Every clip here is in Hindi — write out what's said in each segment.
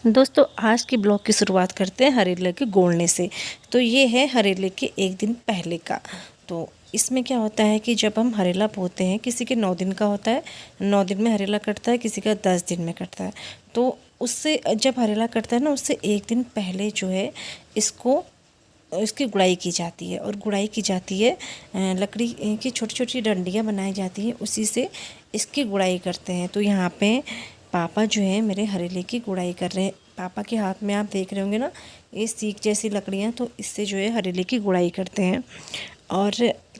दोस्तों आज की ब्लॉग की शुरुआत करते हैं हरेले के गोलने से। तो ये है हरेले के एक दिन पहले का। तो इसमें क्या होता है कि जब हम हरेला बोते हैं, किसी के 9 दिन का होता है, 9 दिन में हरेला कटता है, किसी का 10 दिन में कटता है। तो उससे जब हरेला कटता है ना, उससे एक दिन पहले जो है इसको इसकी गुड़ाई की जाती है। और गुड़ाई की जाती है, लकड़ी की छोटी छोटी डंडियाँ बनाई जाती हैं, उसी से इसकी गुड़ाई करते हैं। तो यहाँ पे पापा जो है मेरे हरेले की गुड़ाई कर रहे हैं। पापा के हाथ में आप देख रहे होंगे ना, ये सीख जैसी लकड़ियाँ, तो इससे जो है हरेले की गुड़ाई करते हैं। और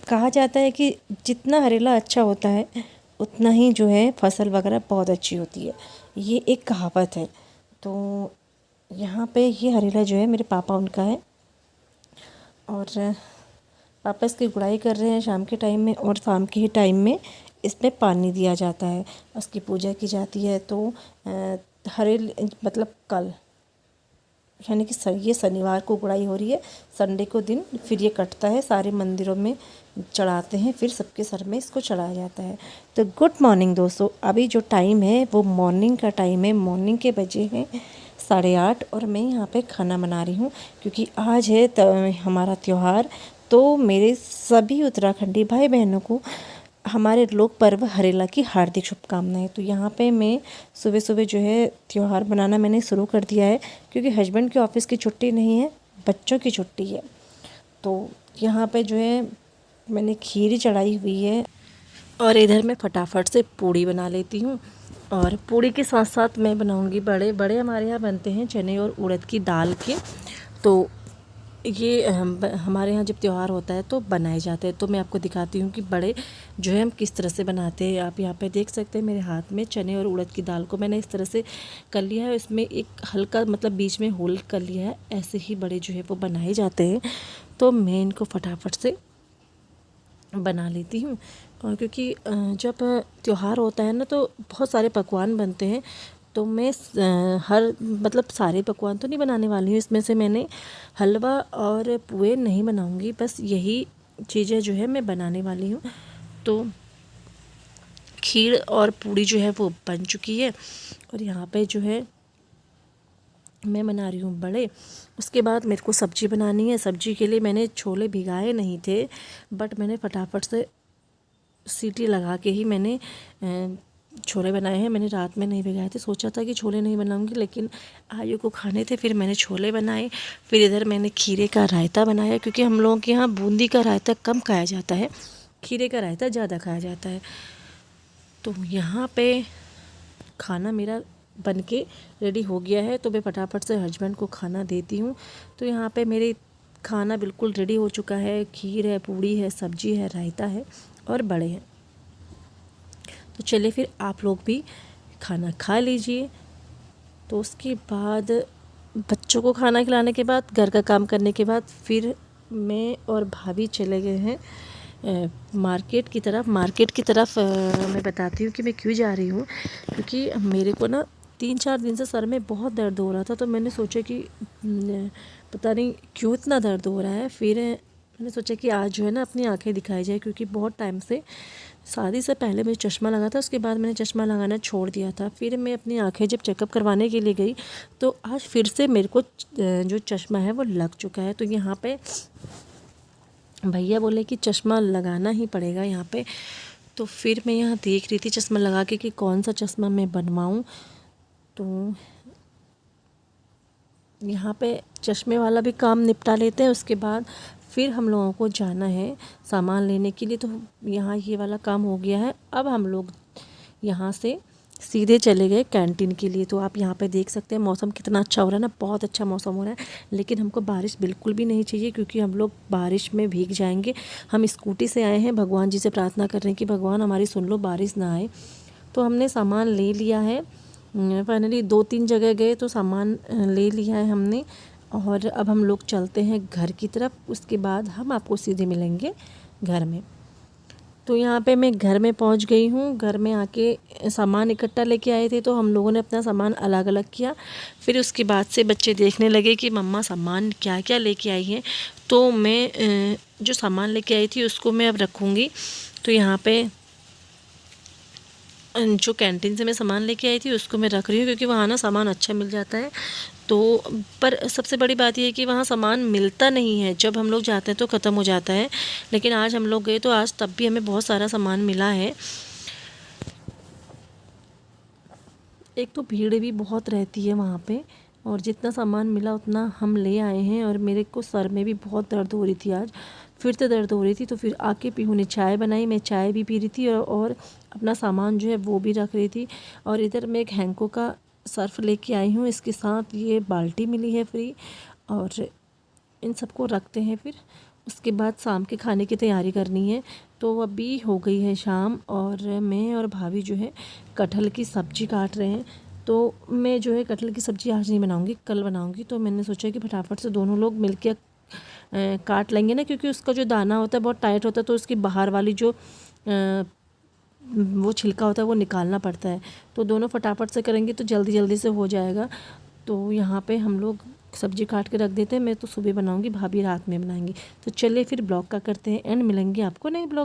कहा जाता है कि जितना हरेला अच्छा होता है उतना ही जो है फसल वगैरह बहुत अच्छी होती है, ये एक कहावत है। तो यहाँ पे ये हरेला जो है मेरे पापा उनका है, और पापा इसकी गुड़ाई कर रहे हैं शाम के टाइम में। और शाम के ही टाइम में इसमें पानी दिया जाता है, उसकी पूजा की जाती है। तो हरेल मतलब कल, यानी कि ये शनिवार को गुड़ाई हो रही है, संडे को दिन फिर ये कटता है, सारे मंदिरों में चढ़ाते हैं, फिर सबके सर में इसको चढ़ाया जाता है। तो गुड मॉर्निंग दोस्तों, अभी जो टाइम है वो मॉर्निंग का टाइम है। मॉर्निंग के बजे हैं 8:30, और मैं यहाँ पे खाना बना रही हूँ क्योंकि आज है हमारा त्यौहार। तो मेरे सभी उत्तराखंडी भाई बहनों को हमारे लोक पर्व हरेला की हार्दिक शुभकामनाएं। तो यहाँ पे मैं सुबह सुबह जो है त्यौहार बनाना मैंने शुरू कर दिया है, क्योंकि हस्बैंड के ऑफिस की छुट्टी नहीं है, बच्चों की छुट्टी है। तो यहाँ पे जो है मैंने खीर चढ़ाई हुई है, और इधर मैं फटाफट से पूड़ी बना लेती हूँ। और पूड़ी के साथ साथ मैं बनाऊँगी बड़े बड़े। हमारे यहाँ बनते हैं चने और उड़द की दाल के। तो ये हमारे यहाँ जब त्यौहार होता है तो बनाए जाते हैं। तो मैं आपको दिखाती हूँ कि बड़े जो है हम किस तरह से बनाते हैं। आप यहाँ पे देख सकते हैं मेरे हाथ में चने और उड़द की दाल को मैंने इस तरह से कर लिया है, इसमें एक हल्का मतलब बीच में होल कर लिया है। ऐसे ही बड़े जो है वो बनाए जाते हैं। तो मैं इनको फटाफट से बना लेती हूँ। और क्योंकि जब त्यौहार होता है ना तो बहुत सारे पकवान बनते हैं। तो मैं हर मतलब सारे पकवान तो नहीं बनाने वाली हूँ, इसमें से मैंने हलवा और पुए नहीं बनाऊँगी, बस यही चीज़ें जो है मैं बनाने वाली हूँ। तो खीर और पूड़ी जो है वो बन चुकी है, और यहाँ पे जो है मैं बना रही हूँ बड़े। उसके बाद मेरे को सब्ज़ी बनानी है। सब्ज़ी के लिए मैंने छोले भिगाए नहीं थे, बट मैंने फटाफट से सीटी लगा के ही मैंने छोले बनाए हैं। मैंने रात में नहीं भिगाए थे, सोचा था कि छोले नहीं बनाऊंगी, लेकिन आयु को खाने थे, फिर मैंने छोले बनाए। फिर इधर मैंने खीरे का रायता बनाया, क्योंकि हम लोगों के यहाँ बूंदी का रायता कम खाया जाता है, खीरे का रायता ज़्यादा खाया जाता है। तो यहाँ पे खाना मेरा बन के रेडी हो गया है, तो मैं फटाफट से हस्बैंड को खाना देती हूँ। तो यहाँ पे मेरे खाना बिल्कुल रेडी हो चुका है। खीर है, पूड़ी है, सब्जी है, रायता है और बड़े हैं। तो चलिए फिर आप लोग भी खाना खा लीजिए। तो उसके बाद बच्चों को खाना खिलाने के बाद, घर का काम करने के बाद, फिर मैं और भाभी चले गए हैं मार्केट की तरफ। मैं बताती हूँ कि मैं क्यों जा रही हूँ। क्योंकि मेरे को ना 3-4 दिन से सर में बहुत दर्द हो रहा था। तो मैंने सोचा कि पता नहीं क्यों इतना दर्द हो रहा है। फिर मैंने सोचा कि आज जो है ना अपनी आंखें दिखाई जाए, क्योंकि बहुत टाइम से, शादी से पहले मुझे चश्मा लगा था, उसके बाद मैंने चश्मा लगाना छोड़ दिया था। फिर मैं अपनी आंखें जब चेकअप करवाने के लिए गई, तो आज फिर से मेरे को जो चश्मा है वो लग चुका है। तो यहाँ पे भैया बोले कि चश्मा लगाना ही पड़ेगा यहाँ पे। तो फिर मैं यहाँ देख रही थी चश्मा लगा के कि कौन सा चश्मा मैं बनवाऊँ। तो यहाँ पे चश्मे वाला भी काम निपटा लेते हैं, उसके बाद फिर हम लोगों को जाना है सामान लेने के लिए। तो यहाँ ये वाला काम हो गया है। अब हम लोग यहाँ से सीधे चले गए कैंटीन के लिए। तो आप यहाँ पे देख सकते हैं मौसम कितना अच्छा हो रहा है ना, बहुत अच्छा मौसम हो रहा है। लेकिन हमको बारिश बिल्कुल भी नहीं चाहिए, क्योंकि हम लोग बारिश में भीग जाएंगे। हम स्कूटी से आए हैं भगवान जी से प्रार्थना कर रहे हैं कि भगवान हमारी सुन लो, बारिश ना आए। तो हमने सामान ले लिया है, फाइनली 2-3 जगह गए तो सामान ले लिया है हमने। और अब हम लोग चलते हैं घर की तरफ। उसके बाद हम आपको सीधे मिलेंगे घर में। तो यहाँ पे मैं घर में पहुँच गई हूँ। घर में आके सामान इकट्ठा लेके आए थे, तो हम लोगों ने अपना सामान अलग अलग किया। फिर उसके बाद से बच्चे देखने लगे कि मम्मा सामान क्या क्या लेके आई हैं। तो मैं जो सामान लेके आई थी उसको मैं अब रखूँगी। तो यहाँ पे जो कैंटीन से मैं सामान लेके आई थी उसको मैं रख रही हूँ, क्योंकि वहाँ ना सामान अच्छा मिल जाता है। तो पर सबसे बड़ी बात ये है कि वहाँ सामान मिलता नहीं है, जब हम लोग जाते हैं तो ख़त्म हो जाता है। लेकिन आज हम लोग गए तो आज तब भी हमें बहुत सारा सामान मिला है। एक तो भीड़ भी बहुत रहती है वहाँ पे, और जितना सामान मिला उतना हम ले आए हैं। और मेरे को सर में भी बहुत दर्द हो रही थी, आज फिर से दर्द हो रही थी। तो फिर आके पीहू ने चाय बनाई, मैं चाय भी पी रही थी और अपना सामान जो है वो भी रख रही थी। और इधर मैं एक हैंको का सर्फ़ लेके आई हूँ, इसके साथ ये बाल्टी मिली है फ्री। और इन सबको रखते हैं। फिर उसके बाद शाम के खाने की तैयारी करनी है। तो अभी हो गई है शाम, और मैं और भाभी जो है कटहल की सब्ज़ी काट रहे हैं। तो मैं जो है कटहल की सब्ज़ी आज नहीं बनाऊंगी, कल बनाऊंगी। तो मैंने सोचा कि फटाफट से दोनों लोग मिलके काट लेंगे ना, क्योंकि उसका जो दाना होता है बहुत टाइट होता है, तो उसकी बाहर वाली जो वो छिलका होता है वो निकालना पड़ता है। तो दोनों फटाफट से करेंगे तो जल्दी जल्दी से हो जाएगा। तो यहाँ पे हम लोग सब्ज़ी काट के रख देते हैं। मैं तो सुबह बनाऊंगी, भाभी रात में बनाएंगी। तो चलिए फिर ब्लॉग का करते हैं एंड, मिलेंगे आपको नए ब्लॉग।